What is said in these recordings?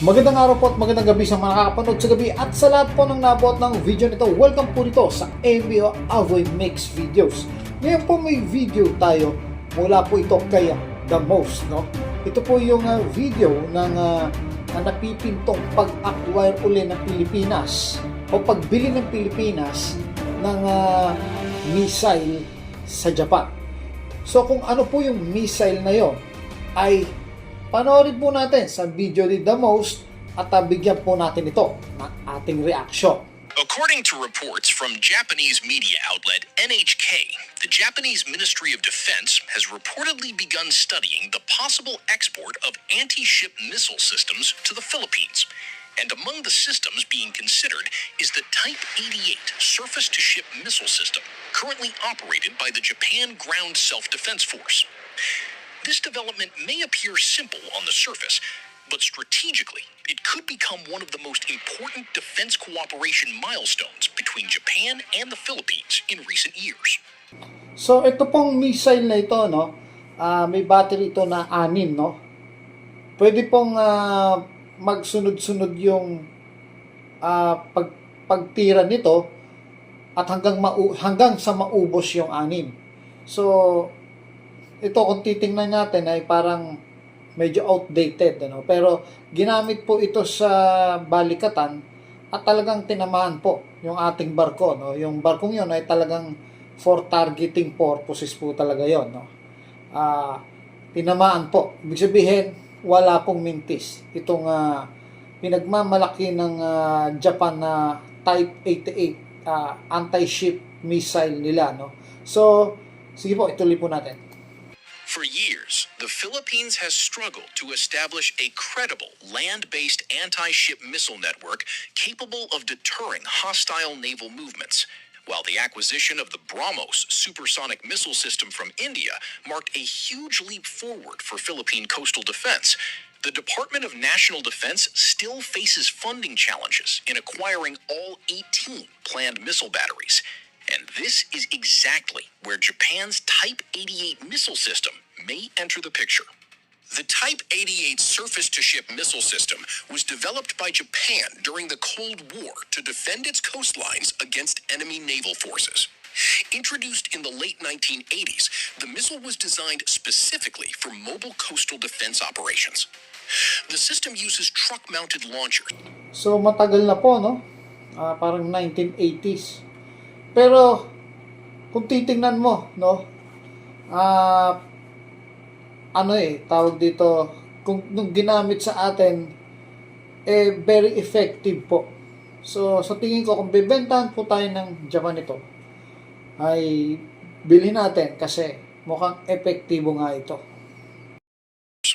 Magandang araw po at magandang gabi sa mga nakakapanood sa gabi at sa lahat po ng nabuhat ng video nito. Welcome po dito sa MBO Avoy Mix Videos. Ngayon po may video tayo mula po ito kay The Most. No? Ito po yung video ng napipintong pag-acquire uli ng Pilipinas o pagbili ng Pilipinas ng missile sa Japan. So kung ano po yung missile na yon ay panoorin po natin sa video ni The Most at bigyan po natin ito ng ating reaksyon. According to reports from Japanese media outlet NHK, the Japanese Ministry of Defense has reportedly begun studying the possible export of anti-ship missile systems to the Philippines. And among the systems being considered is the Type 88 surface-to-ship missile system, currently operated by the Japan Ground Self-Defense Force. This development may appear simple on the surface, but strategically, it could become one of the most important defense cooperation milestones between Japan and the Philippines in recent years. So ito pong missile na ito, no, may battery ito na 6, no? Pwede pong magsunod-sunod yung pagtira nito at hanggang sa maubos yung 6. So ito kung titingnan natin ay parang medyo outdated, ano? Pero ginamit po ito sa balikatan at talagang tinamaan po yung ating barko, no? Yung barkong yon ay talagang for targeting purposes po talaga yon, no? Tinamaan po. Ibig sabihin, wala pong mintis. Itong pinagmamalaki ng Japan na Type 88 anti-ship missile nila, no? So, sige po, ituloy po natin. For years, the Philippines has struggled to establish a credible land-based anti-ship missile network capable of deterring hostile naval movements. While the acquisition of the BrahMos supersonic missile system from India marked a huge leap forward for Philippine coastal defense, the Department of National Defense still faces funding challenges in acquiring all 18 planned missile batteries. And this is exactly where Japan's Type 88 missile system may enter the picture. The Type 88 surface-to-ship missile system was developed by Japan during the Cold War to defend its coastlines against enemy naval forces. Introduced in the late 1980s, the missile was designed specifically for mobile coastal defense operations. The system uses truck-mounted launchers. So matagal na po, no? Parang 1980s. Pero kung titingnan mo, no, tawag dito, kung nung ginamit sa atin, very effective po. So sa tingin ko, kung bibentahan po tayo ng Japan ito, ay bilhin natin kasi mukhang epektibo nga ito.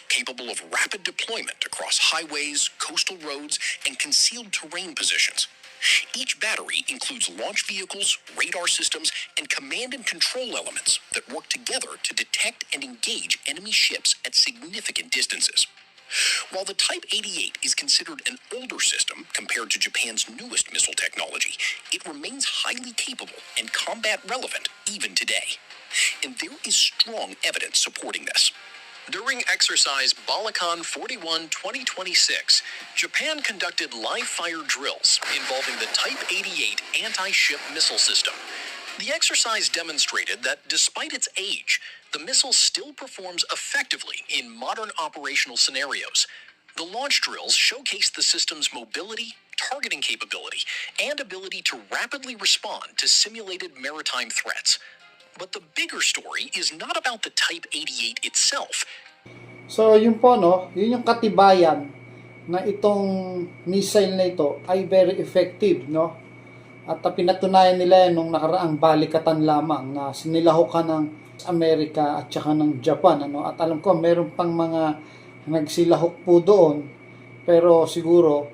Capable of rapid deployment across highways, coastal roads, and concealed terrain positions. Each battery includes launch vehicles, radar systems, and command and control elements that work together to detect and engage enemy ships at significant distances. While the Type 88 is considered an older system compared to Japan's newest missile technology, it remains highly capable and combat relevant even today. And there is strong evidence supporting this. During exercise Balakan 41 2026, Japan conducted live-fire drills involving the Type 88 anti-ship missile system. The exercise demonstrated that despite its age, the missile still performs effectively in modern operational scenarios. The launch drills showcased the system's mobility, targeting capability, and ability to rapidly respond to simulated maritime threats. But the bigger story is not about the Type 88 itself. So yun po, no, yun yung katibayan na itong missile na ito ay very effective, no? At pinatunayan nila nung nakaraang balikatan lamang na sinilahukan ng Amerika at saka ng Japan, ano? At alam ko meron pang mga nagsilahok po doon, pero siguro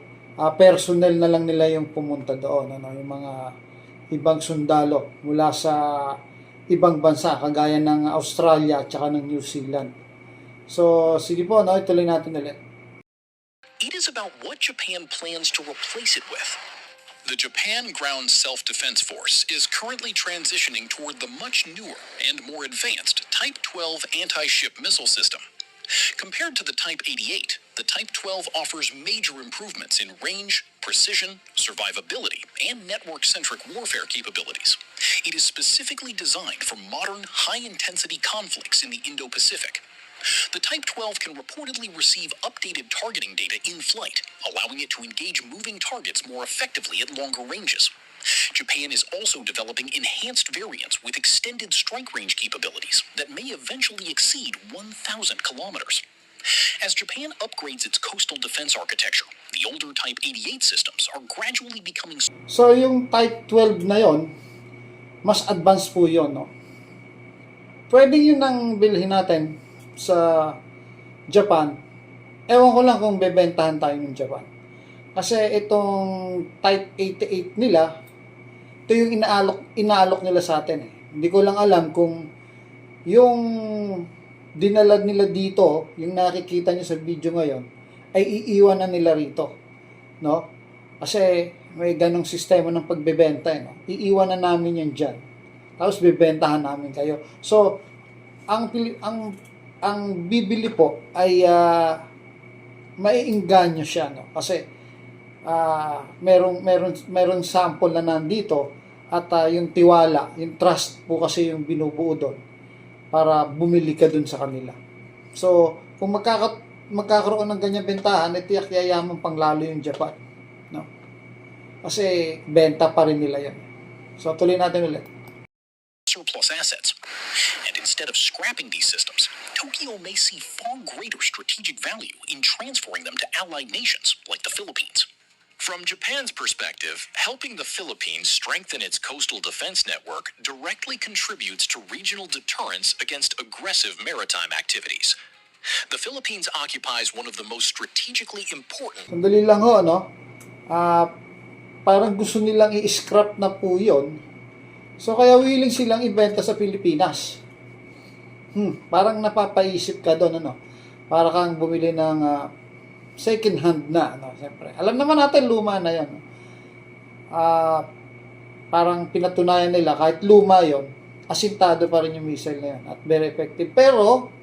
personnel na lang nila yung pumunta doon, ano? Yung mga ibang sundalo mula sa ibang bansa kagaya ng Australia at saka ng New Zealand. So sige po, no, ituloy natin ulit. It is about what Japan plans to replace it with. The Japan Ground Self-Defense Force is currently transitioning toward the much newer and more advanced Type 12 anti-ship missile system. Compared to the Type 88, The Type 12 offers major improvements in range, precision, survivability, and network-centric warfare capabilities. It is specifically designed for modern, high-intensity conflicts in the Indo-Pacific. The Type 12 can reportedly receive updated targeting data in flight, allowing it to engage moving targets more effectively at longer ranges. Japan is also developing enhanced variants with extended strike range capabilities that may eventually exceed 1,000 kilometers. As Japan upgrades its coastal defense architecture, the older Type 88 systems are gradually becoming. So yung Type 12 na yon, mas advanced po yon, no? Pwede yun ang bilhin natin sa Japan. Ewan ko lang kung bebentahan tayo ng Japan. Kasi itong Type 88 nila, ito yung inaalok nila sa atin eh. Hindi ko lang alam kung yung dinala nila dito, yung nakikita nyo sa video ngayon, ay iiwan na nila rito. No? Kasi may ganong sistema ng pagbebenta. No? Iiwan na namin yan dyan. Tapos bebentahan namin kayo. So, ang bibili po ay maiinganyo siya. No? Kasi merong sample na nandito at yung tiwala, yung trust po kasi yung binubuo doon para bumili ka doon sa kanila. So, kung magkakaroon ng ganyan bentahan, tiyak yayaman pang lalo yung Japan. No? Kasi benta pa rin nila yan. So, tuloy natin ulit. Surplus assets. And instead of scrapping these systems, Tokyo may see far greater strategic value in transferring them to allied nations like the Philippines. From Japan's perspective, helping the Philippines strengthen its coastal defense network directly contributes to regional deterrence against aggressive maritime activities. The Philippines occupies one of the most strategically important. Sandali lang ho, no? Parang gusto nilang i-scrap na po yun. So, kaya willing silang ibenta sa Pilipinas. Parang napapaisip ka doon, ano? Para kang bumili ng second hand na, no? Siyempre. Alam naman natin, luma na yan. Parang pinatunayan nila, kahit luma yon, asintado pa rin yung missile na yan at very effective. Pero,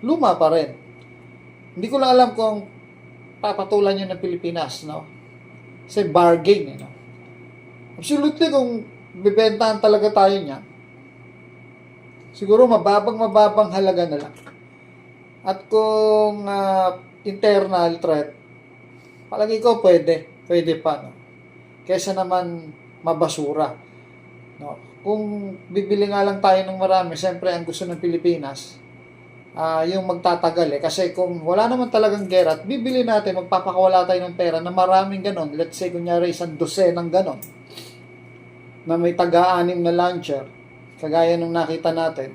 luma pa rin. Hindi ko lang alam kung papatulan yun ng Pilipinas, no? Kasi bargain, no? Absolutely, kung bibentahan talaga tayo niyan, siguro mababang halaga na lang. At kung internal threat, palagi ko pwede pa, no? Kaysa naman mabasura, no? Kung bibili nga lang tayo ng marami, siyempre ang gusto ng Pilipinas, yung magtatagal eh. Kasi kung wala naman talagang gera at bibili natin, magpapakawala tayo ng pera na maraming ganon, let's say kunyari isang dosenang ganon, na may taga-anim na launcher, kagaya nung nakita natin,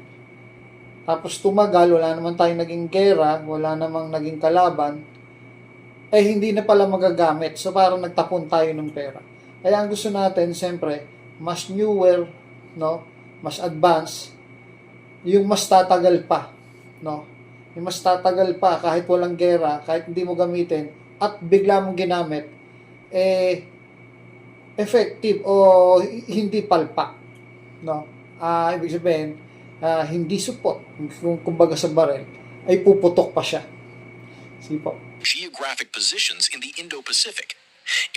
tapos tumagal, wala naman tayong naging gera, wala namang naging kalaban, eh hindi na pala magagamit. So parang nagtapon tayo ng pera. Kaya ang gusto natin, siyempre, mas newer, no? Mas advanced, yung mas tatagal pa, no? Yung mas tatagal pa, kahit walang gera, kahit hindi mo gamitin, at bigla mong ginamit, effective o hindi palpak, no? Ibig sabihin, hindi supot, kung kumbaga sa barel, ay puputok pa siya. Sige po. Geographic positions in the Indo-Pacific.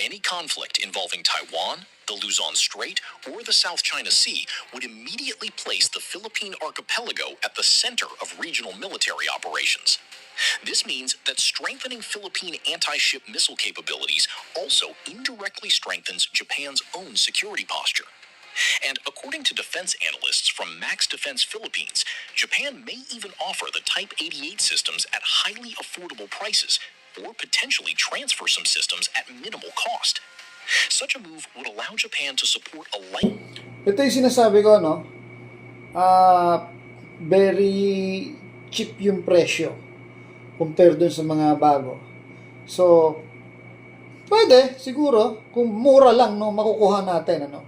Any conflict involving Taiwan, the Luzon Strait, or the South China Sea would immediately place the Philippine archipelago at the center of regional military operations. This means that strengthening Philippine anti-ship missile capabilities also indirectly strengthens Japan's own security posture. And according to defense analysts from Max Defense Philippines, Japan may even offer the Type 88 systems at highly affordable prices or potentially transfer some systems at minimal cost. Such a move would allow Japan to support a light. Ito yung sinasabi ko, no? Very cheap yung presyo compared dun sa mga bago. So, pwede, siguro, kung mura lang, no, makukuha natin, ano?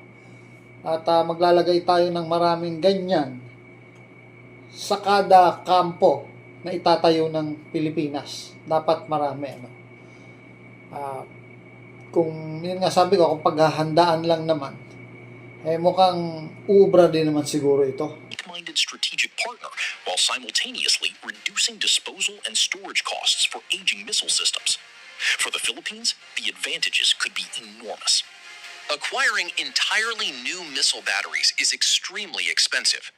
At maglalagay tayo ng maraming ganyan sa kada kampo na itatayo ng Pilipinas. Dapat marami, ano? Kung, yun nga sabi ko, kung paghahandaan lang naman, mukhang uubra din naman siguro ito. like-minded strategic partner while simultaneously reducing disposal and storage costs for aging missile systems. For the Philippines, the advantages could be enormous. Acquiring entirely new missile batteries is extremely expensive.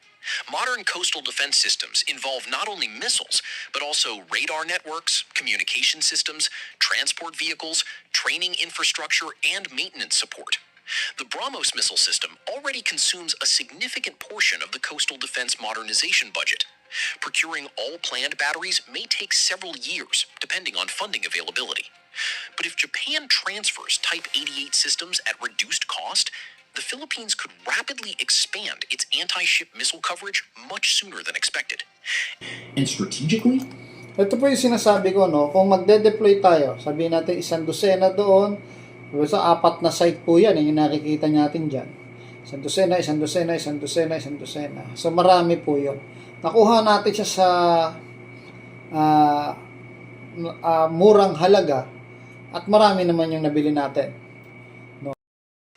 Modern coastal defense systems involve not only missiles, but also radar networks, communication systems, transport vehicles, training infrastructure, and maintenance support. The BrahMos missile system already consumes a significant portion of the coastal defense modernization budget. Procuring all planned batteries may take several years, depending on funding availability. But if Japan transfers Type 88 systems at reduced cost, the Philippines could rapidly expand its anti-ship missile coverage much sooner than expected. And strategically, Ito po yung sinasabi ko, no? Kung magde-deploy tayo, sabihin natin isang dosena doon, sa 4 na site po yan, yung nakikita natin dyan. Isang dosena, isang dosena, isang dosena, isang dosena. So marami po yun. Nakuha natin siya sa murang halaga at marami naman yung nabili natin.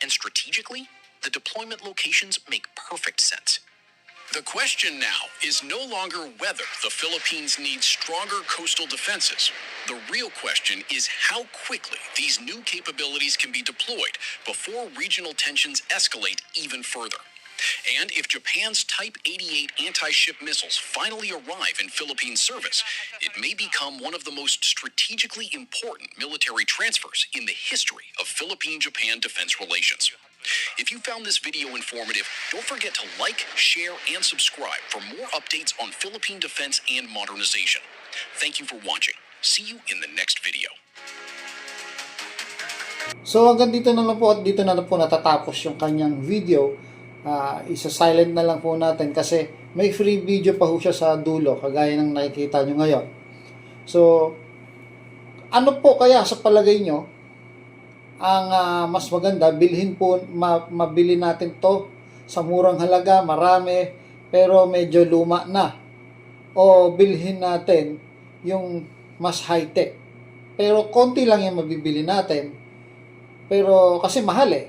And strategically, the deployment locations make perfect sense. The question now is no longer whether the Philippines needs stronger coastal defenses. The real question is how quickly these new capabilities can be deployed before regional tensions escalate even further. And if Japan's Type 88 anti-ship missiles finally arrive in Philippine service, it may become one of the most strategically important military transfers in the history of Philippine-Japan defense relations. If you found this video informative, don't forget to like, share, and subscribe for more updates on Philippine defense and modernization. Thank you for watching. See you in the next video. So hanggang dito na lang po at dito na lang po natatapos yung kanyang video. Isa-silent na lang po natin kasi may free video pa ho siya sa dulo kagaya ng nakikita nyo ngayon. So, ano po kaya sa palagay nyo ang mas maganda? Bilhin po, mabili natin to sa murang halaga, marami, pero medyo luma na. O bilhin natin yung mas high-tech. Pero konti lang yung mabibili natin. Pero kasi mahal eh.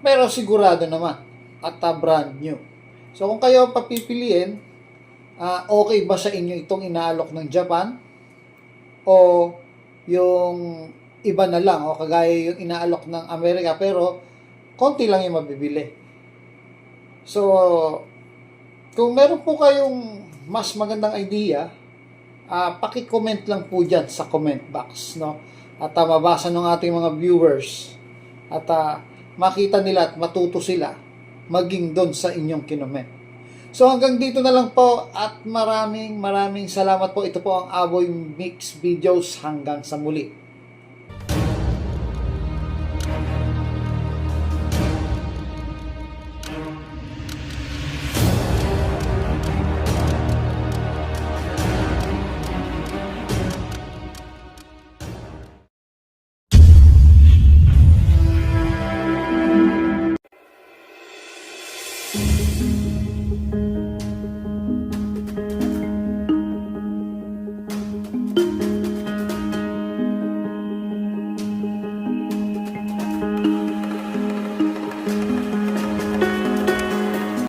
Pero sigurado naman at brand new. So kung kayo papipiliin, okay ba sa inyo itong inaalok ng Japan? O yung iba na lang, o kagaya yung inaalok ng Amerika pero konti lang yung mabibili. So kung meron po kayong mas magandang idea, paki-comment lang po dyan sa comment box, no? At mabasa ng ating mga viewers at makita nila at matuto sila maging doon sa inyong kinoment. So hanggang dito na lang po at maraming salamat po. Ito po ang Avoy Mix Videos. Hanggang sa muli.